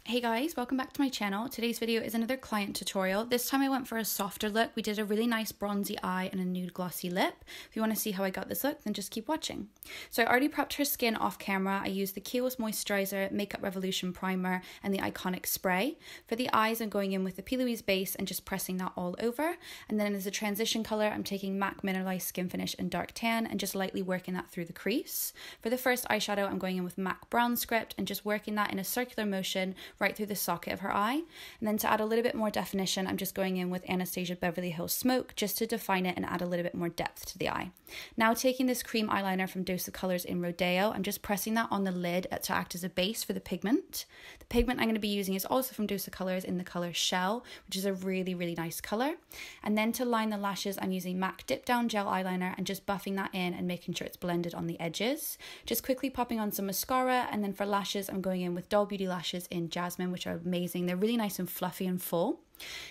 Hey guys, welcome back to my channel. Today's video is another client tutorial. This time I went for a softer look. We did a really nice bronzy eye and a nude glossy lip. If you want to see how I got this look, then just keep watching. So I already prepped her skin off camera. I used the Kiehls Moisturiser, Makeup Revolution Primer and the Iconic Spray. For the eyes, I'm going in with the Plouise base and just pressing that all over. And then as a transition colour, I'm taking MAC Mineralize Skinfinish in Dark Tan and just lightly working that through the crease. For the first eyeshadow, I'm going in with MAC Brown Script and just working that in a circular motion right through the socket of her eye. And then to add a little bit more definition, I'm just going in with Anastasia Beverly Hills Smoke just to define it and add a little bit more depth to the eye. Now taking this cream eyeliner from Dose of Colors in Rodeo, I'm just pressing that on the lid to act as a base for the pigment. The pigment I'm going to be using is also from Dose of Colors in the colour Shell, which is a really nice colour. And then to line the lashes, I'm using MAC Dipdown Gel Eyeliner and just buffing that in and making sure it's blended on the edges. Just quickly popping on some mascara, and then for lashes, I'm going in with Doll Beauty lashes in Jasmine, which are amazing. They're really nice and fluffy and full.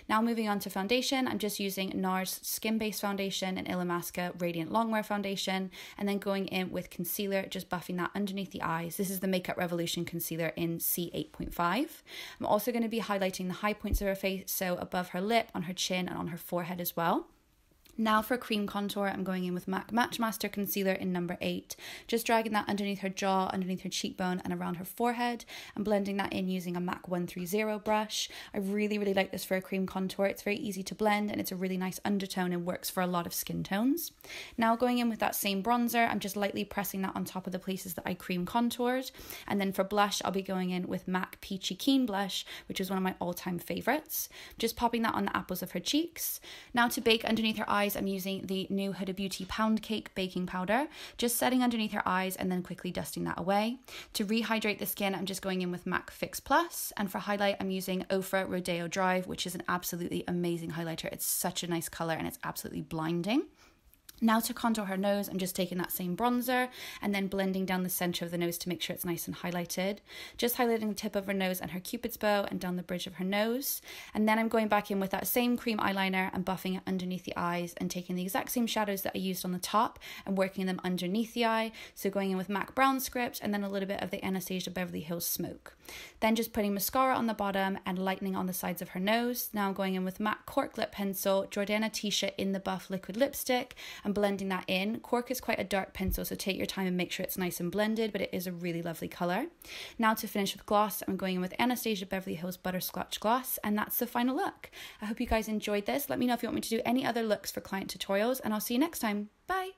Now moving on to foundation, I'm just using Nars Skin Base Foundation and lllamasqua Radiant Longwear Foundation, and then going in with concealer, just buffing that underneath the eyes. This is the Makeup Revolution Concealer in C8.5. I'm also going to be highlighting the high points of her face, so above her lip, on her chin, and on her forehead as well. Now for cream contour, I'm going in with MAC Matchmaster Concealer in number 8, just dragging that underneath her jaw, underneath her cheekbone, and around her forehead, and blending that in using a MAC 130 brush. I really like this for a cream contour. It's very easy to blend, and it's a really nice undertone and works for a lot of skin tones. Now going in with that same bronzer, I'm just lightly pressing that on top of the places that I cream contoured. And then for blush, I'll be going in with MAC Peachykeen Blush, which is one of my all-time favorites. Just popping that on the apples of her cheeks. Now to bake underneath her eyes, I'm using the new Huda Beauty Pound Cake baking powder, just setting underneath her eyes and then quickly dusting that away. To rehydrate the skin, I'm just going in with MAC Fix Plus, and for highlight, I'm using Ofra Rodeo Drive, which is an absolutely amazing highlighter. It's such a nice color and it's absolutely blinding. Now to contour her nose, I'm just taking that same bronzer and then blending down the center of the nose to make sure it's nice and highlighted. Just highlighting the tip of her nose and her cupid's bow and down the bridge of her nose. And then I'm going back in with that same cream eyeliner and buffing it underneath the eyes and taking the exact same shadows that I used on the top and working them underneath the eye. So going in with MAC Brown Script and then a little bit of the Anastasia Beverly Hills Smoke. Then just putting mascara on the bottom and lightening on the sides of her nose. Now I'm going in with MAC Cork Lip Pencil, Jordana Tisha in the Buff Liquid Lipstick, and blending that in. Cork is quite a dark pencil, so take your time and make sure it's nice and blended, but it is a really lovely colour. Now to finish with gloss, I'm going in with Anastasia Beverly Hills Butterscotch Gloss, and that's the final look. I hope you guys enjoyed this. Let me know if you want me to do any other looks for client tutorials, and I'll see you next time. Bye!